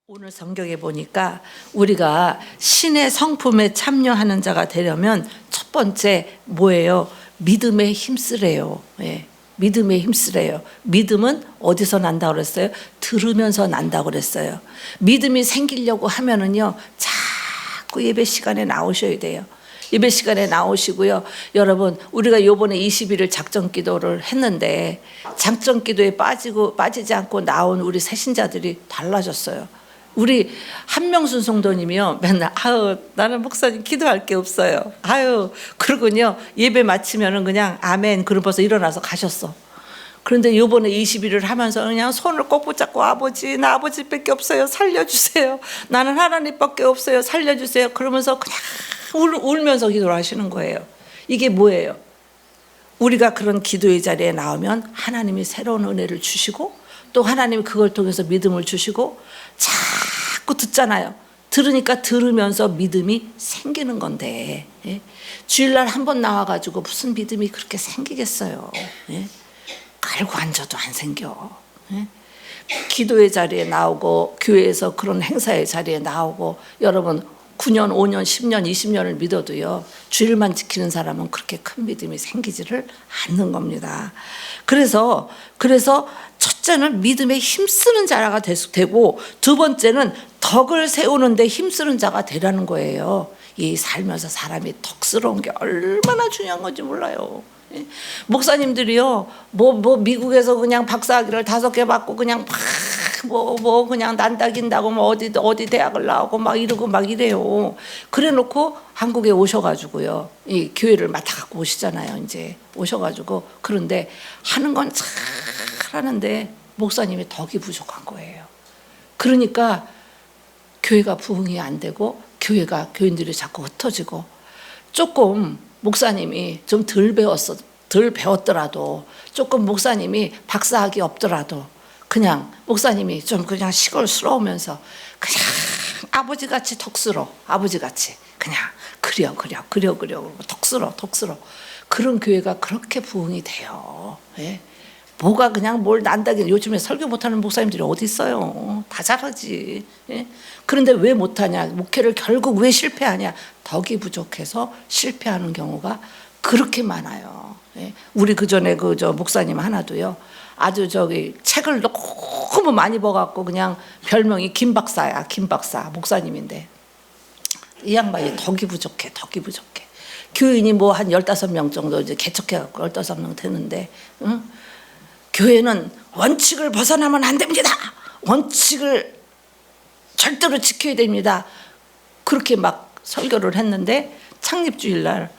오늘 성경에 보니까 우리가 신의 성품에 참여하는 자가 되려면 첫 번째 뭐예요? 믿음에 힘쓰래요. 예. 믿음에 힘쓰래요. 믿음은 어디서 난다고 그랬어요? 들으면서 난다고 그랬어요. 믿음이 생기려고 하면은요, 자꾸 예배 시간에 나오셔야 돼요. 예배 시간에 나오시고요. 여러분, 우리가 요번에 20일을 작전 기도를 했는데 작전 기도에 빠지지 않고 나온 우리 새신자들이 달라졌어요. 우리 한명순 성도님이요, 맨날 아유 나는 목사님 기도할 게 없어요. 아유 그러군요. 예배 마치면은 그냥 아멘 그러고서 일어나서 가셨어. 그런데 요번에 20일을 하면서 그냥 손을 꼭 붙잡고 아버지 나 아버지밖에 없어요 살려주세요. 나는 하나님밖에 없어요 살려주세요. 그러면서 그냥 울면서 기도를 하시는 거예요. 이게 뭐예요? 우리가 그런 기도의 자리에 나오면 하나님이 새로운 은혜를 주시고 또 하나님이 그걸 통해서 믿음을 주시고 자꾸 듣잖아요. 들으니까 들으면서 믿음이 생기는 건데, 예? 주일날 한 번 나와가지고 무슨 믿음이 그렇게 생기겠어요. 예? 깔고 앉아도 안 생겨. 예? 기도의 자리에 나오고 교회에서 그런 행사의 자리에 나오고 여러분 9년, 5년, 10년, 20년을 믿어도요. 주일만 지키는 사람은 그렇게 큰 믿음이 생기지를 않는 겁니다. 그래서 첫째는 믿음에 힘쓰는 자가 되고 두 번째는 덕을 세우는 데 힘쓰는 자가 되라는 거예요. 이 살면서 사람이 덕스러운 게 얼마나 중요한 건지 몰라요. 목사님들이요, 미국에서 그냥 박사학위를 5개 받고 그냥 그냥 난다긴다고 어디 대학을 나오고 막 이러고 막 이래요. 그래 놓고 한국에 오셔가지고요. 이 교회를 맡아갖고 오시잖아요. 이제 오셔가지고. 그런데 하는 건 잘 하는데 목사님이 덕이 부족한 거예요. 그러니까 교회가 부흥이 안 되고 교인들이 자꾸 흩어지고 조금 목사님이 좀 덜 배웠더라도 조금 목사님이 박사학위 없더라도 그냥 목사님이 좀 그냥 시골스러우면서 그냥 아버지같이 덕스러 아버지같이 그냥 그려 덕스러 그런 교회가 그렇게 부흥이 돼요. 예? 뭐가 그냥 뭘 난다긴 요즘에 설교 못하는 목사님들이 어디 있어요. 다 잘하지. 예? 그런데 왜 못하냐, 목회를 결국 왜 실패하냐, 덕이 부족해서 실패하는 경우가 그렇게 많아요. 예? 우리 그전에 목사님 하나도요, 아주 책을 너무 많이 봐갖고 그냥 별명이 김박사야. 김박사 목사님인데 이 양반이 덕이 부족해. 교인이 뭐 한 15명 정도 이제 개척해갖고 15명 되는데, 응? 교회는 원칙을 벗어나면 안 됩니다. 원칙을 절대로 지켜야 됩니다. 그렇게 막 설교를 했는데 창립주일날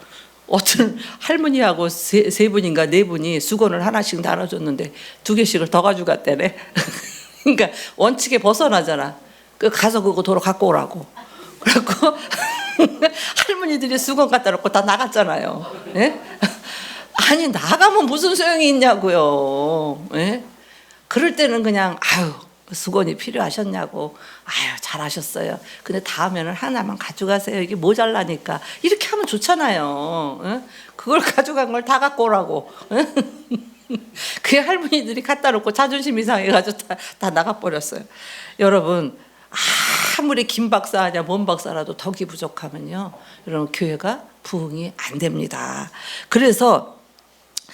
어떤 할머니하고 세 분인가 네 분이 수건을 하나씩 나눠줬는데 2개씩을 더 가져갔대네. 그러니까 원칙에 벗어나잖아. 가서 그거 도로 갖고 오라고. 그래갖고 할머니들이 수건 갖다 놓고 다 나갔잖아요. 예? 아니 나가면 무슨 소용이 있냐고요. 예? 그럴 때는 그냥 아유 수건이 필요하셨냐고, 아유 잘하셨어요. 근데 다음에는 하나만 가져가세요. 이게 모자라니까 이렇게 하면 좋잖아요. 예? 그걸 가져간 걸 다 갖고 오라고. 예? 그 할머니들이 갖다 놓고 자존심이 상해가지고 다 나가버렸어요. 여러분 아무리 김 박사냐 뭔 박사라도 덕이 부족하면요, 여러분 교회가 부흥이 안 됩니다. 그래서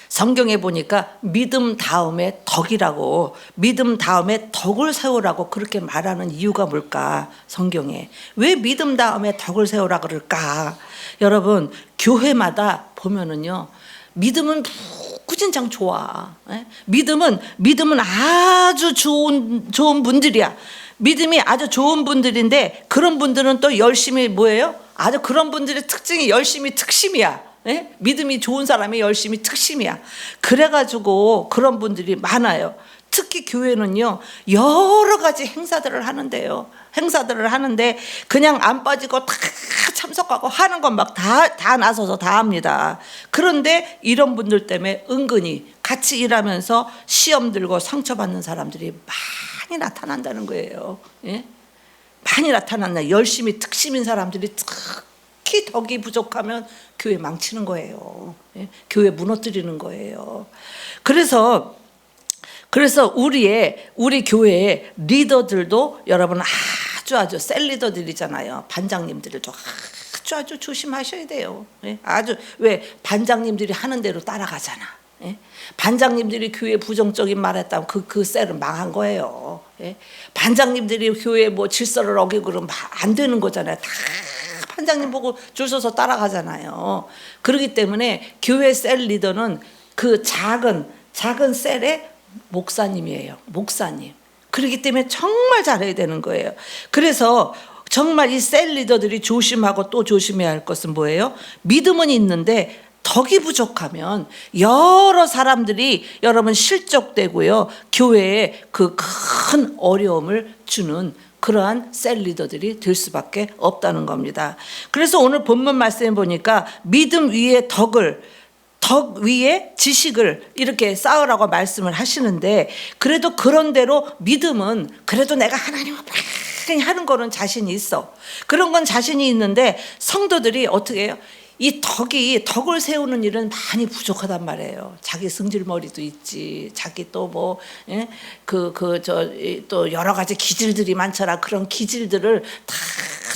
성경에 보니까 믿음 다음에 덕이라고, 믿음 다음에 덕을 세우라고 그렇게 말하는 이유가 뭘까? 성경에 왜 믿음 다음에 덕을 세우라 그럴까? 여러분 교회마다 보면은요, 믿음은 구진장 좋아. 믿음은 아주 좋은 분들이야. 믿음이 아주 좋은 분들인데 그런 분들은 또 열심히 뭐예요? 아주 그런 분들의 특징이 열심히 특심이야. 예? 믿음이 좋은 사람이 열심히 특심이야. 그래가지고 그런 분들이 많아요. 특히 교회는요, 여러 가지 행사들을 하는데요. 행사들을 하는데 그냥 안 빠지고 다 참석하고 하는 건 막 다 나서서 다 합니다. 그런데 이런 분들 때문에 은근히 같이 일하면서 시험 들고 상처받는 사람들이 많이 나타난다는 거예요. 예? 많이 나타난다. 열심히 특심인 사람들이 특히 덕이 부족하면 교회 망치는 거예요. 예? 교회 무너뜨리는 거예요. 그래서 우리 교회의 리더들도 여러분 아주 셀리더들이잖아요. 반장님들을 아주 조심하셔야 돼요. 예? 아주 왜 반장님들이 하는 대로 따라가잖아. 예? 반장님들이 교회 부정적인 말했다면 그 셀은 망한 거예요. 예? 반장님들이 교회 뭐 질서를 어기고 그러면 안 되는 거잖아요. 다 반장님 보고 줄 서서 따라가잖아요. 그렇기 때문에 교회 셀 리더는 그 작은 셀의 목사님이에요. 목사님. 그렇기 때문에 정말 잘해야 되는 거예요. 그래서 정말 이 셀 리더들이 조심하고 또 조심해야 할 것은 뭐예요? 믿음은 있는데 덕이 부족하면 여러 사람들이 여러분 실족되고요. 교회에 그 큰 어려움을 주는 그러한 셀 리더들이 될 수밖에 없다는 겁니다. 그래서 오늘 본문 말씀에 보니까 믿음 위에 덕 위에 지식을 이렇게 쌓으라고 말씀을 하시는데, 그래도 그런대로 믿음은 그래도 내가 하나님을 많이 하는 거는 자신이 있어. 그런 건 자신이 있는데 성도들이 어떻게 해요? 이 덕을 세우는 일은 많이 부족하단 말이에요. 자기 승질머리도 있지, 자기 또 뭐, 예? 또 여러 가지 기질들이 많잖아. 그런 기질들을 다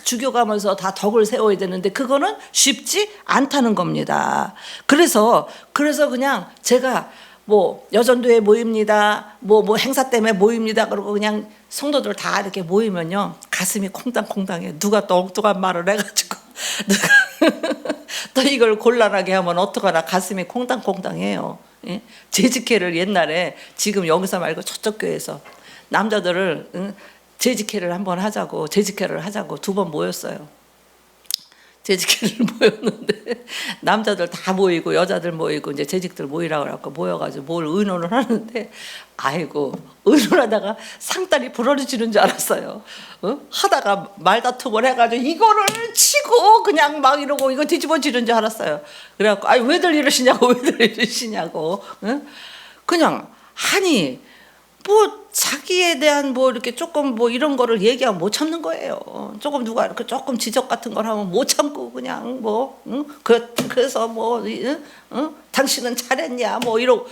죽여가면서 다 덕을 세워야 되는데 그거는 쉽지 않다는 겁니다. 그래서 그냥 제가 뭐 여전도에 모입니다. 뭐 행사 때문에 모입니다. 그러고 그냥 성도들 다 이렇게 모이면요, 가슴이 콩당콩당해. 누가 또 엉뚱한 말을 해가지고 또 이걸 곤란하게 하면 어떡하나 가슴이 콩당콩당해요. 예? 재직회를 옛날에, 지금 여기서 말고 저쪽 교회에서 남자들을 재직회를 한번 하자고, 재직회를 하자고 2번 모였어요. 재직회를 모였는데 남자들 다 모이고 여자들 모이고 이제 재직들 모이라고 해갖고 모여가지고 뭘 의논을 하는데, 아이고 의논하다가 상다리 부러지는 줄 알았어요. 하다가 말다툼을 해가지고 이거를 치고 그냥 막 이러고 이거 뒤집어지는 줄 알았어요. 그래갖고 아니 왜들 이러시냐고. 그냥 아니 뭐 자기에 대한 뭐 이렇게 조금 뭐 이런 거를 얘기하면 못 참는 거예요. 조금 누가 이렇게 조금 지적 같은 걸 하면 못 참고 그냥 뭐 그래서 뭐 당신은 잘했냐 뭐 이러고.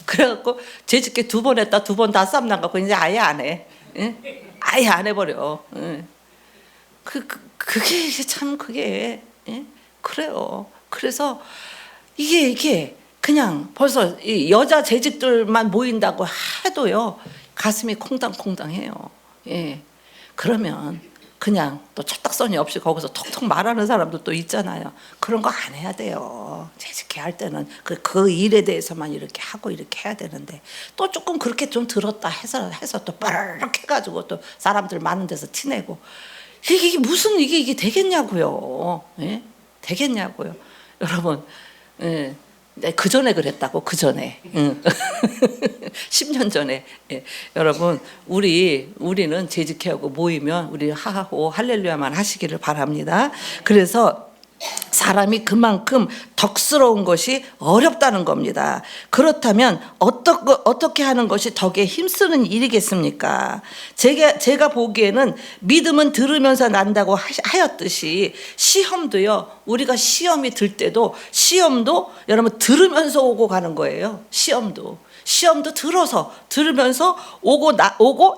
그래갖고 재직회 2번 했다 2번 다 쌈 나갖고 이제 아예 안 해. 아예 안 해버려. 그게 참 그게 그래요. 그래서 이게 그냥 벌써 이 여자 재직들만 모인다고 해도요 가슴이 콩당콩당해요. 예. 그러면 그냥 또 첩딱선이 없이 거기서 톡톡 말하는 사람도 또 있잖아요. 그런 거 안 해야 돼요. 재직회 할 때는 그 일에 대해서만 이렇게 하고 이렇게 해야 되는데, 또 조금 그렇게 좀 들었다 해서 또 빠르륵 해가지고 또 사람들 많은 데서 티내고, 이게 무슨 이게 되겠냐고요. 예? 되겠냐고요. 여러분, 예. 그 전에 그랬다고, 그 전에. 10년 전에. 예. 여러분, 우리는 재직회하고 모이면 우리 하하호 할렐루야만 하시기를 바랍니다. 그래서 사람이 그만큼 덕스러운 것이 어렵다는 겁니다. 그렇다면 어떻게 하는 것이 덕에 힘쓰는 일이겠습니까? 제가 보기에는 믿음은 들으면서 난다고 하였듯이 시험도요, 우리가 시험이 들 때도 시험도 여러분 들으면서 오고 가는 거예요. 시험도 들으면서 오고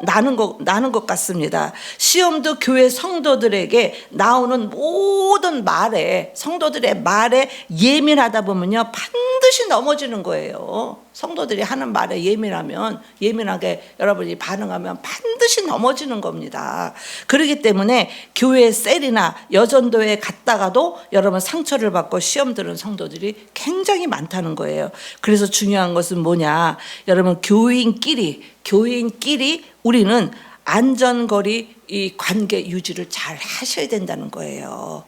나는 것 같습니다. 시험도 교회 성도들에게 나오는 모든 말에, 성도들의 말에 예민하다 보면요 반드시 넘어지는 거예요. 성도들이 하는 말에 예민하게 여러분이 반응하면 반드시 넘어지는 겁니다. 그렇기 때문에 교회 셀이나 여전도에 갔다가도 여러분 상처를 받고 시험 들은 성도들이 굉장히 많다는 거예요. 그래서 중요한 것은 뭐냐, 여러분 교인끼리 우리는 안전거리 이 관계 유지를 잘 하셔야 된다는 거예요.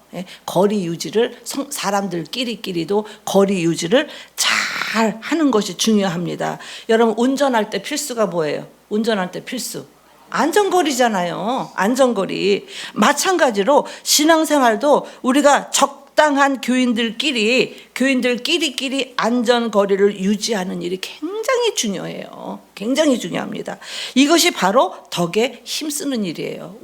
거리 유지를, 사람들끼리도 거리 유지를 잘 하는 것이 중요합니다. 여러분 운전할 때 필수가 뭐예요? 운전할 때 필수 안전거리잖아요. 안전거리. 마찬가지로 신앙생활도 우리가 적당한 교인들끼리 안전거리를 유지하는 일이 굉장히 중요해요. 굉장히 중요합니다. 이것이 바로 덕에 힘쓰는 일이에요.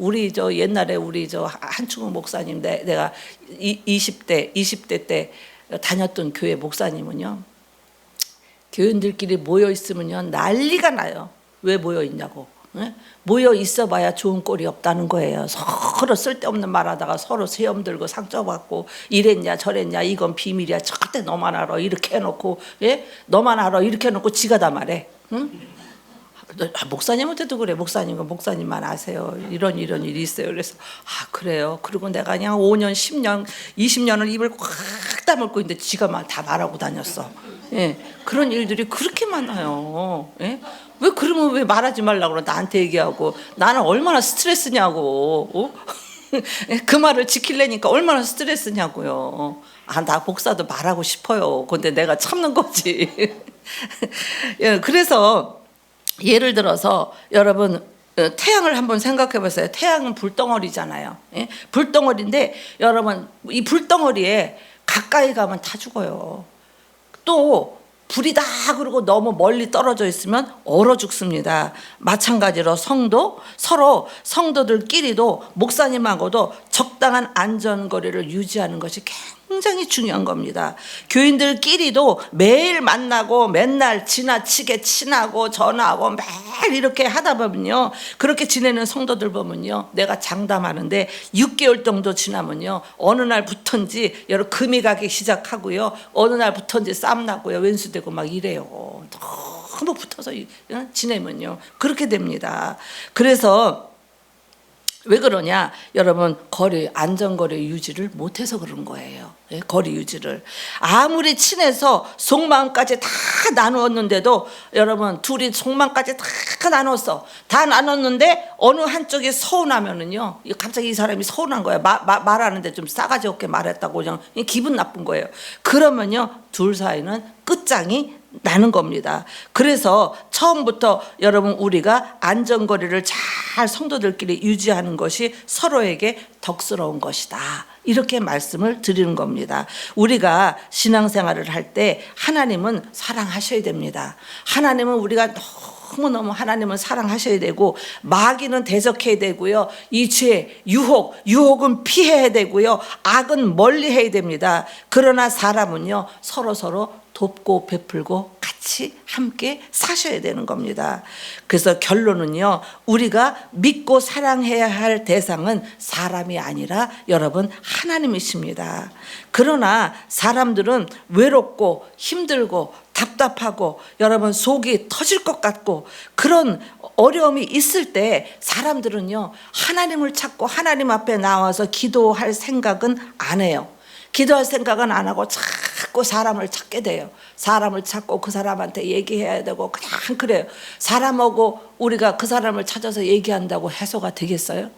옛날에 우리 한충호 목사님, 내가 20대 때 다녔던 교회 목사님은요, 교인들끼리 모여 있으면요 난리가 나요. 왜 모여 있냐고. 예? 모여 있어봐야 좋은 꼴이 없다는 거예요. 서로 쓸데없는 말하다가 서로 시험 들고 상처받고 이랬냐 저랬냐 이건 비밀이야 절대 너만 알아 이렇게 해놓고 예? 너만 알아 이렇게 해놓고 지가 다 말해. 응? 목사님한테도 그래. 목사님은 목사님만 아세요. 이런 일이 있어요. 그래서 그래요. 그리고 내가 그냥 5년 10년 20년을 입을 꽉 다물고 있는데 지가 다 말하고 다녔어. 예, 그런 일들이 그렇게 많아요. 예? 왜 그러면 왜 말하지 말라고 그러 나한테 얘기하고 나는 얼마나 스트레스냐고. 어? 그 말을 지키려니까 얼마나 스트레스냐고요. 나 목사도 말하고 싶어요. 근데 내가 참는 거지. 예, 그래서 예를 들어서 여러분 태양을 한번 생각해 보세요. 태양은 불덩어리잖아요. 예? 불덩어리인데 여러분 이 불덩어리에 가까이 가면 다 죽어요. 또 불이 다 그러고 너무 멀리 떨어져 있으면 얼어 죽습니다. 마찬가지로 서로 성도들끼리도 목사님하고도 적당한 안전거리를 유지하는 것이 굉장히 중요한 겁니다. 교인들끼리도 매일 만나고 맨날 지나치게 친하고 전화하고 매일 이렇게 하다 보면요, 그렇게 지내는 성도들 보면요, 내가 장담하는데 6개월 정도 지나면요 어느 날부턴지 여러 금이 가기 시작하고요, 어느 날부턴지 싸움 나고요, 왼수되고 막 이래요. 너무 붙어서 지내면요 그렇게 됩니다. 그래서 왜 그러냐? 여러분 안전거리 유지를 못해서 그런 거예요. 예, 거리 유지를. 아무리 친해서 속마음까지 다 나누었는데도 여러분 둘이 속마음까지 다 나눴어. 다 나눴는데 어느 한쪽이 서운하면은요, 갑자기 이 사람이 서운한 거야. 말하는데 좀 싸가지 없게 말했다고 그냥 기분 나쁜 거예요. 그러면요 둘 사이는 끝장이 나는 겁니다. 그래서 처음부터 여러분 우리가 안전거리를 잘 성도들끼리 유지하는 것이 서로에게 덕스러운 것이다, 이렇게 말씀을 드리는 겁니다. 우리가 신앙생활을 할 때 하나님은 사랑하셔야 됩니다. 하나님은 우리가 너무너무 하나님은 사랑하셔야 되고, 마귀는 대적해야 되고요, 이 죄, 유혹은 피해야 되고요, 악은 멀리해야 됩니다. 그러나 사람은요 서로 돕고 베풀고 같이 함께 사셔야 되는 겁니다. 그래서 결론은요, 우리가 믿고 사랑해야 할 대상은 사람이 아니라 여러분 하나님이십니다. 그러나 사람들은 외롭고 힘들고 답답하고 여러분 속이 터질 것 같고 그런 어려움이 있을 때 사람들은요 하나님을 찾고 하나님 앞에 나와서 기도할 생각은 안 해요. 기도할 생각은 안 하고 자꾸 사람을 찾게 돼요. 사람을 찾고 그 사람한테 얘기해야 되고 그냥 그래요. 사람하고 우리가 그 사람을 찾아서 얘기한다고 해소가 되겠어요?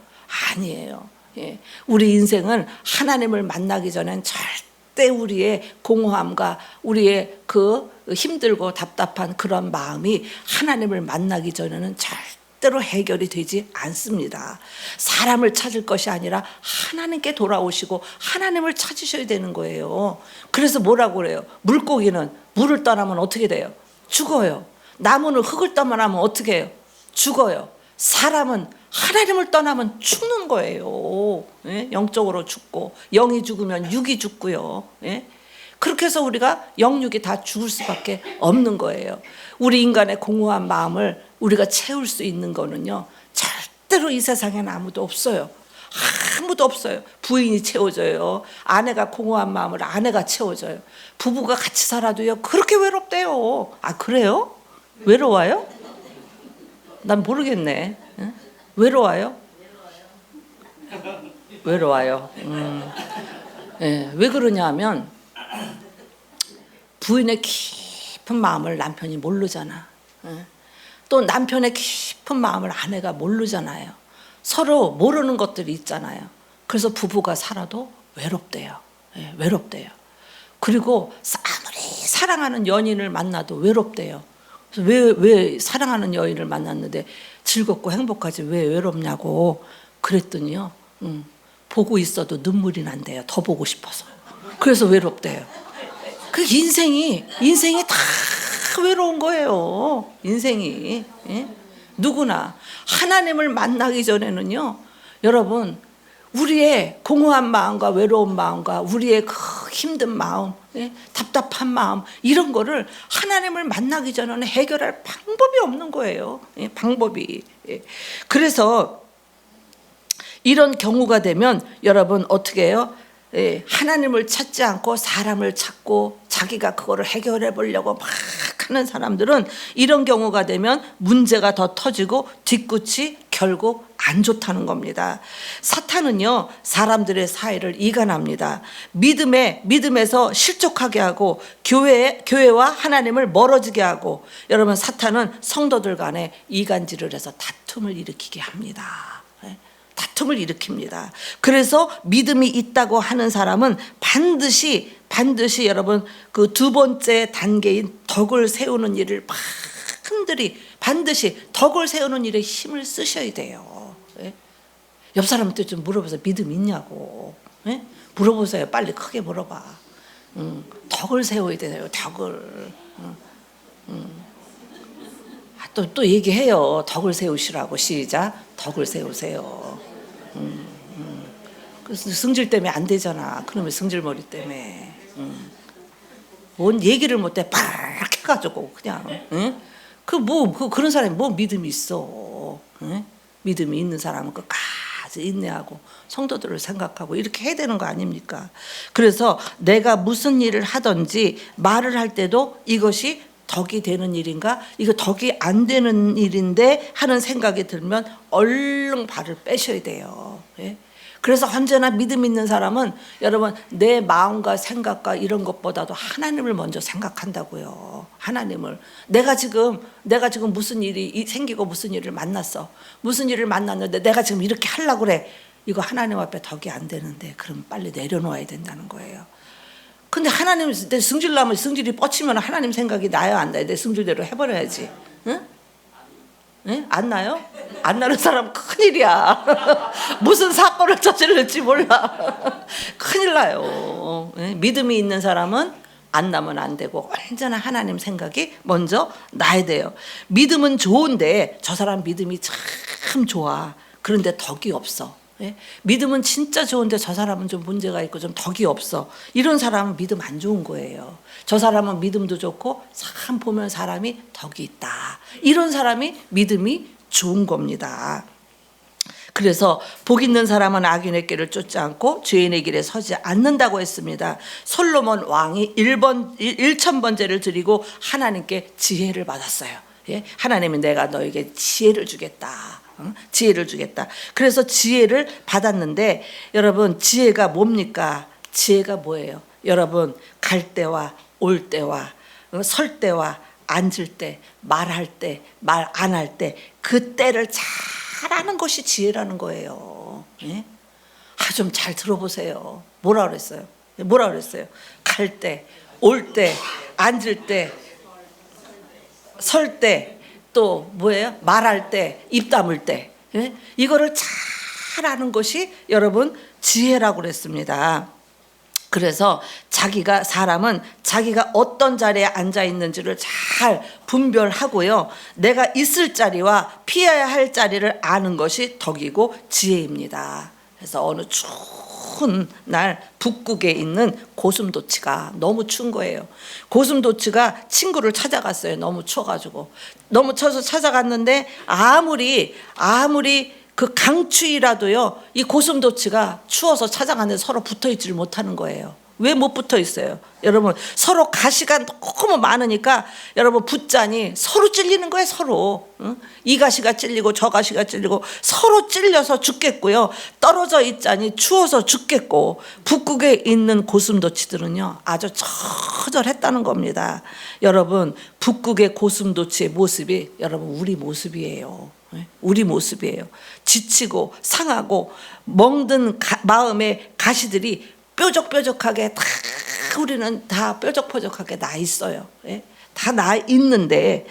아니에요. 예. 우리 인생은 하나님을 만나기 전엔 절대 우리의 공허함과 우리의 그 힘들고 답답한 그런 마음이 하나님을 만나기 전에는 절대로 해결이 되지 않습니다. 사람을 찾을 것이 아니라 하나님께 돌아오시고 하나님을 찾으셔야 되는 거예요. 그래서 뭐라고 그래요? 물고기는 물을 떠나면 어떻게 돼요? 죽어요. 나무는 흙을 떠나면 어떻게 해요? 죽어요. 사람은 하나님을 떠나면 죽는 거예요. 예? 영적으로 죽고, 영이 죽으면 육이 죽고요. 예? 그렇게 해서 우리가 영육이 다 죽을 수밖에 없는 거예요. 우리 인간의 공허한 마음을 우리가 채울 수 있는 거는요 절대로 이 세상에는 아무도 없어요. 아무도 없어요. 부인이 채워줘요. 아내가 공허한 마음을 아내가 채워줘요. 부부가 같이 살아도요 그렇게 외롭대요. 그래요? 외로워요? 난 모르겠네. 응? 외로워요? 외로워요. 예, 왜 그러냐 하면 부인의 깊은 마음을 남편이 모르잖아. 또 남편의 깊은 마음을 아내가 모르잖아요. 서로 모르는 것들이 있잖아요. 그래서 부부가 살아도 외롭대요. 예, 외롭대요. 그리고 아무리 사랑하는 연인을 만나도 외롭대요. 그래서 왜 사랑하는 여인을 만났는데 즐겁고 행복하지 왜 외롭냐고 그랬더니요, 보고 있어도 눈물이 난대요. 더 보고 싶어서. 그래서 외롭대요. 그 인생이 다 외로운 거예요. 인생이. 예? 누구나 하나님을 만나기 전에는요 여러분 우리의 공허한 마음과 외로운 마음과 우리의 그 힘든 마음, 답답한 마음, 이런 거를 하나님을 만나기 전에는 해결할 방법이 없는 거예요. 방법이. 그래서 이런 경우가 되면 여러분 어떻게 해요? 하나님을 찾지 않고 사람을 찾고 자기가 그거를 해결해 보려고 막 하는 사람들은 이런 경우가 되면 문제가 더 터지고 뒤끝이 결국 안 좋다는 겁니다. 사탄은요, 사람들의 사이를 이간합니다. 믿음에서 실족하게 하고 교회와 하나님을 멀어지게 하고, 여러분 사탄은 성도들 간에 이간질을 해서 다툼을 일으키게 합니다. 다툼을 일으킵니다. 그래서 믿음이 있다고 하는 사람은 반드시 여러분 그 두 번째 단계인 덕을 세우는 일을 반드시 덕을 세우는 일에 힘을 쓰셔야 돼요. 옆 사람한테 좀 물어보세요. 믿음 있냐고. 물어보세요. 빨리 크게 물어봐. 덕을 세워야 돼요. 덕을. 또 얘기해요. 덕을 세우시라고. 시작. 덕을 세우세요. 그래서 승질 때문에 안 되잖아. 그놈의 승질머리 때문에. 뭔 얘기를 못해. 팍 해가지고 그냥. 그런 사람이 뭐 믿음이 있어. 믿음이 있는 사람은 끝까지 인내하고 성도들을 생각하고 이렇게 해야 되는 거 아닙니까? 그래서 내가 무슨 일을 하든지 말을 할 때도 이것이 덕이 되는 일인가? 이거 덕이 안 되는 일인데 하는 생각이 들면 얼른 발을 빼셔야 돼요. 그래서 언제나 믿음 있는 사람은 여러분 내 마음과 생각과 이런 것보다도 하나님을 먼저 생각한다고요. 하나님을. 내가 지금 무슨 일이 생기고 무슨 일을 만났어. 무슨 일을 만났는데 내가 지금 이렇게 하려고 그래. 이거 하나님 앞에 덕이 안 되는데 그럼 빨리 내려놓아야 된다는 거예요. 근데 하나님, 내 승질 나면 승질이 뻗치면 하나님 생각이 나요, 안 나요? 내 승질대로 해버려야지. 안 나요? 안 나는 사람 큰일이야. 무슨 사건을 저질렀지 몰라. 큰일 나요. 믿음이 있는 사람은 안 나면 안 되고 언제나 하나님 생각이 먼저 나야 돼요. 믿음은 좋은데 저 사람 믿음이 참 좋아. 그런데 덕이 없어. 믿음은 진짜 좋은데 저 사람은 좀 문제가 있고 좀 덕이 없어. 이런 사람은 믿음 안 좋은 거예요. 저 사람은 믿음도 좋고 참 보면 사람이 덕이 있다. 이런 사람이 믿음이 좋은 겁니다. 그래서 복 있는 사람은 악인의 길을 쫓지 않고 죄인의 길에 서지 않는다고 했습니다. 솔로몬 왕이 1000번제를 드리고 하나님께 지혜를 받았어요. 하나님이 내가 너에게 지혜를 주겠다. 지혜를 주겠다. 그래서 지혜를 받았는데 여러분 지혜가 뭡니까? 지혜가 뭐예요? 여러분 갈 때와 올 때와 설 때와 앉을 때 말할 때 말 안 할 때 그 때를 잘 아는 것이 지혜라는 거예요. 좀 잘 들어보세요. 뭐라 그랬어요? 갈 때, 올 때, 앉을 때, 설 때, 또 뭐예요? 말할 때, 입 다물 때, 이거를 잘 아는 것이 여러분 지혜라고 그랬습니다. 그래서 사람은 자기가 어떤 자리에 앉아 있는지를 잘 분별하고요. 내가 있을 자리와 피해야 할 자리를 아는 것이 덕이고 지혜입니다. 그래서 어느 추운 날 북극에 있는 고슴도치가 너무 추운 거예요. 고슴도치가 친구를 찾아갔어요. 너무 추워가지고. 너무 추워서 찾아갔는데 아무리 그 강추위라도요, 이 고슴도치가 추워서 찾아갔는데 서로 붙어 있지를 못하는 거예요. 왜 못 붙어 있어요? 여러분 서로 가시가 너무 많으니까 여러분 붙자니 서로 찔리는 거예요. 서로. 이 가시가 찔리고 저 가시가 찔리고 서로 찔려서 죽겠고요. 떨어져 있자니 추워서 죽겠고, 북극에 있는 고슴도치들은요 아주 처절했다는 겁니다. 여러분 북극의 고슴도치의 모습이 여러분 우리 모습이에요. 우리 모습이에요. 지치고 상하고 멍든 마음의 가시들이 뾰족뾰족하게 다 우리는 다 뾰족뾰족하게 나 있어요. 다 나 있는데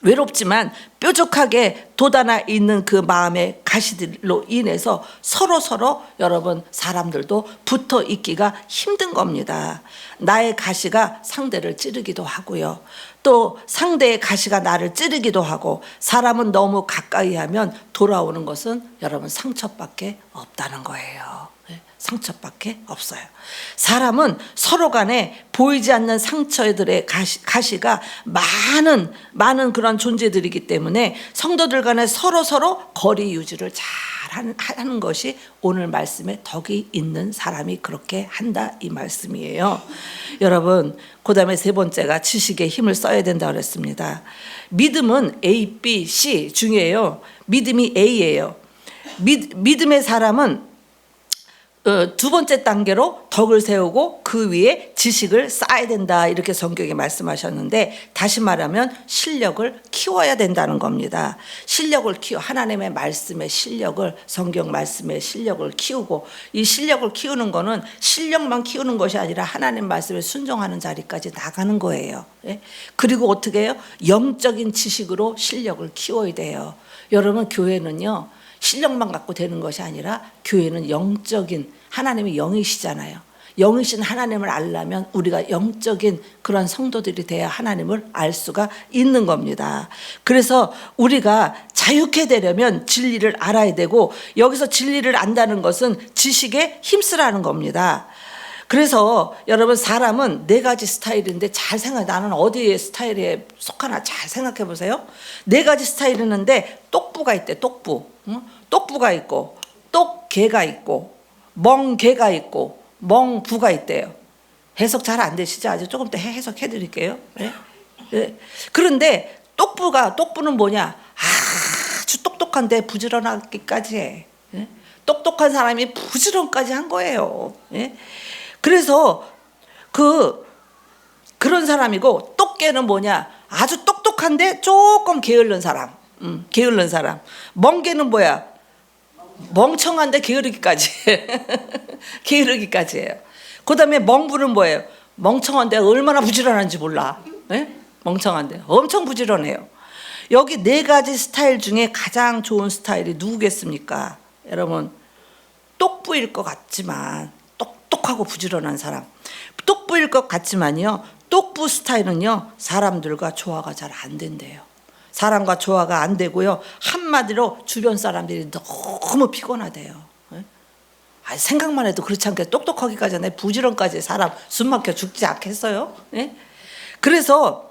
외롭지만 뾰족하게 돋아나 있는 그 마음의 가시들로 인해서 서로 여러분 사람들도 붙어 있기가 힘든 겁니다. 나의 가시가 상대를 찌르기도 하고요. 또 상대의 가시가 나를 찌르기도 하고, 사람은 너무 가까이 하면 돌아오는 것은 여러분 상처밖에 없다는 거예요. 상처밖에 없어요. 사람은 서로 간에 보이지 않는 상처들의 가시가 많은 그런 존재들이기 때문에 성도들 간에 서로 거리 유지를 잘 하는 것이 오늘 말씀에 덕이 있는 사람이 그렇게 한다, 이 말씀이에요. 여러분, 그 다음에 세 번째가 지식에 힘을 써야 된다 그랬습니다. 믿음은 A, B, C 중에요. 믿음이 A예요. 믿음의 사람은 두 번째 단계로 덕을 세우고 그 위에 지식을 쌓아야 된다, 이렇게 성경에 말씀하셨는데, 다시 말하면 실력을 키워야 된다는 겁니다. 실력을 하나님의 말씀의 실력을, 성경 말씀의 실력을 키우고, 이 실력을 키우는 거는 실력만 키우는 것이 아니라 하나님 말씀에 순종하는 자리까지 나가는 거예요. 그리고 어떻게 해요? 영적인 지식으로 실력을 키워야 돼요. 여러분, 교회는요 실력만 갖고 되는 것이 아니라 교회는 영적인, 하나님이 영이시잖아요. 영이신 하나님을 알려면 우리가 영적인 그런 성도들이 돼야 하나님을 알 수가 있는 겁니다. 그래서 우리가 자유케 되려면 진리를 알아야 되고, 여기서 진리를 안다는 것은 지식에 힘쓰라는 겁니다. 그래서 여러분, 사람은 네 가지 스타일인데 나는 어디에 스타일에 속하나 잘 생각해 보세요. 네 가지 스타일이 있는데 똑부가 있대. 똑부가 있고, 똑개가 있고, 멍개가 있고, 멍부가 있대요. 해석 잘 안 되시죠? 아주 조금 더 해석해 드릴게요. 네. 그런데 똑부는 뭐냐? 아주 똑똑한데 부지런하기까지 해. 똑똑한 사람이 부지런까지 한 거예요. 그래서 그런 사람이고, 똑개는 뭐냐? 아주 똑똑한데 조금 게을른 사람. 멍개는 뭐야? 멍청한데 게으르기까지. 게으르기까지 해요. 그 다음에 멍부는 뭐예요? 멍청한데 얼마나 부지런한지 몰라. 멍청한데 엄청 부지런해요. 여기 네 가지 스타일 중에 가장 좋은 스타일이 누구겠습니까? 여러분, 똑부일 것 같지만, 똑똑하고 부지런한 사람, 똑부일 것 같지만요, 똑부 스타일은요 사람들과 조화가 잘 안 된대요. 사람과 조화가 안 되고요, 한마디로 주변 사람들이 너무 피곤하대요. 생각만 해도 그렇지 않게 똑똑하기까지 하네. 부지런까지 사람 숨막혀 죽지 않겠어요? 그래서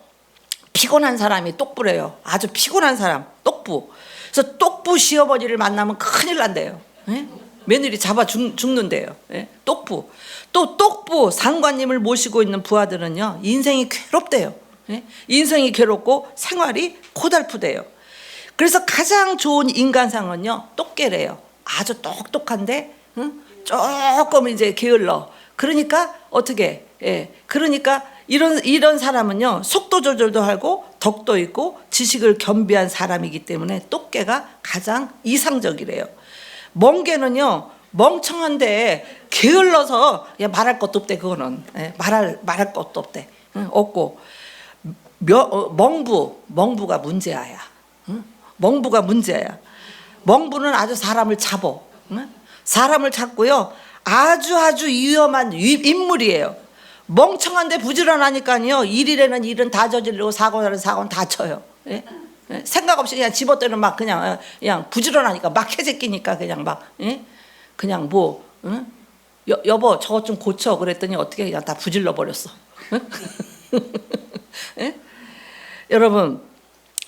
피곤한 사람이 똑부래요. 아주 피곤한 사람, 똑부. 그래서 똑부 시어머니를 만나면 큰일 난대요. 며느리 잡아 죽는데요. 똑부. 또 똑부 상관님을 모시고 있는 부하들은요, 인생이 괴롭대요. 인생이 괴롭고 생활이 고달프대요. 그래서 가장 좋은 인간상은요 똑개래요. 아주 똑똑한데 조금 이제 게을러. 그러니까 어떻게? 그러니까 이런 사람은요 속도 조절도 하고 덕도 있고 지식을 겸비한 사람이기 때문에 똑개가 가장 이상적이래요. 멍개는요 멍청한데 게을러서 말할 것도 없대. 그거는 말할 것도 없대. 없고, 멍부가 문제야. 멍부가 문제야. 멍부는 아주 사람을 잡어. 사람을 잡고요 아주 위험한 인물이에요. 멍청한데 부지런하니까요 일이라는 일은 다 저지르고 사고는 다 쳐요. 생각 없이 그냥 집어때는 막 그냥 부지런하니까 막 해제끼니까 그냥 뭐 여보 저것 좀 고쳐 그랬더니 어떻게 그냥 다 부질러 버렸어. 여러분,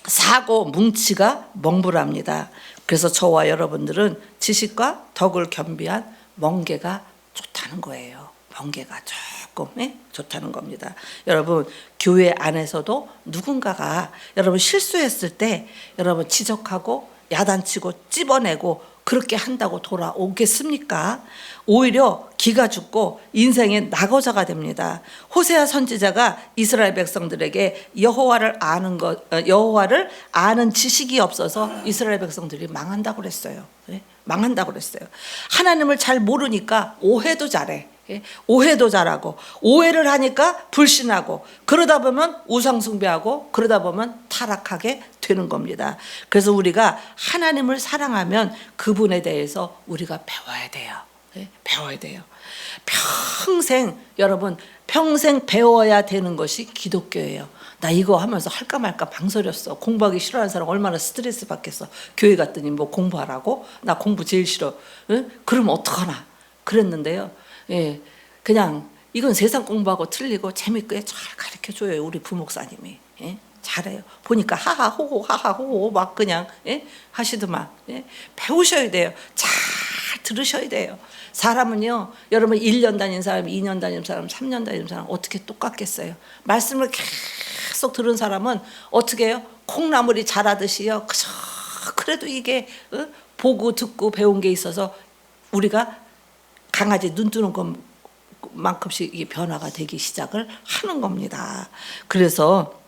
사고 뭉치가 멍부랍니다. 그래서 저와 여러분들은 지식과 덕을 겸비한 멍개가 좋다는 거예요. 멍개가 조금 좋다는 겁니다. 여러분, 교회 안에서도 누군가가 여러분 실수했을 때 여러분 지적하고 야단치고 찝어내고 그렇게 한다고 돌아오겠습니까? 오히려 기가 죽고 인생의 낙오자가 됩니다. 호세아 선지자가 이스라엘 백성들에게 여호와를 아는 지식이 없어서 이스라엘 백성들이 망한다고 그랬어요. 망한다고 그랬어요. 하나님을 잘 모르니까 오해도 잘해. 오해도 잘하고, 오해를 하니까 불신하고, 그러다 보면 우상숭배하고, 그러다 보면 타락하게 되는 겁니다. 그래서 우리가 하나님을 사랑하면 그분에 대해서 우리가 배워야 돼요. 예, 배워야 돼요. 평생 여러분 평생 배워야 되는 것이 기독교예요. 나 이거 하면서 할까 말까 망설였어. 공부하기 싫어하는 사람 얼마나 스트레스 받겠어. 교회 갔더니 뭐 공부하라고? 나 공부 제일 싫어. 예? 그럼 어떡하나? 그랬는데요. 예, 그냥 이건 세상 공부하고 틀리고 재밌게 잘 가르쳐줘요. 우리 부목사님이. 예? 잘해요. 보니까 하하호호 하하호호 막 그냥 예? 하시더만. 예? 배우셔야 돼요. 잘 들으셔야 돼요. 사람은요, 여러분 1년 다닌 사람, 2년 다닌 사람, 3년 다닌 사람 어떻게 똑같겠어요? 말씀을 계속 들은 사람은 어떻게 해요? 콩나물이 자라듯이요. 그래도 이게 보고 듣고 배운 게 있어서 우리가 강아지 눈 뜨는 것만큼씩 이게 변화가 되기 시작을 하는 겁니다. 그래서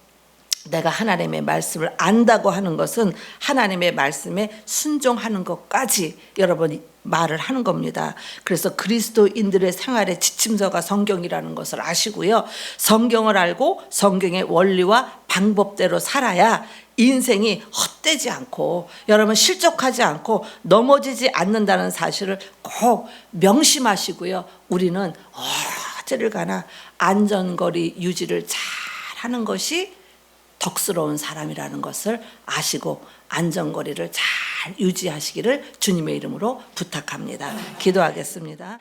내가 하나님의 말씀을 안다고 하는 것은 하나님의 말씀에 순종하는 것까지 여러분이 말을 하는 겁니다. 그래서 그리스도인들의 생활의 지침서가 성경이라는 것을 아시고요. 성경을 알고 성경의 원리와 방법대로 살아야 인생이 헛되지 않고 여러분 실족하지 않고 넘어지지 않는다는 사실을 꼭 명심하시고요. 우리는 어디를 가나 안전거리 유지를 잘 하는 것이 덕스러운 사람이라는 것을 아시고 안전거리를 잘 유지하시기를 주님의 이름으로 부탁합니다. 기도하겠습니다.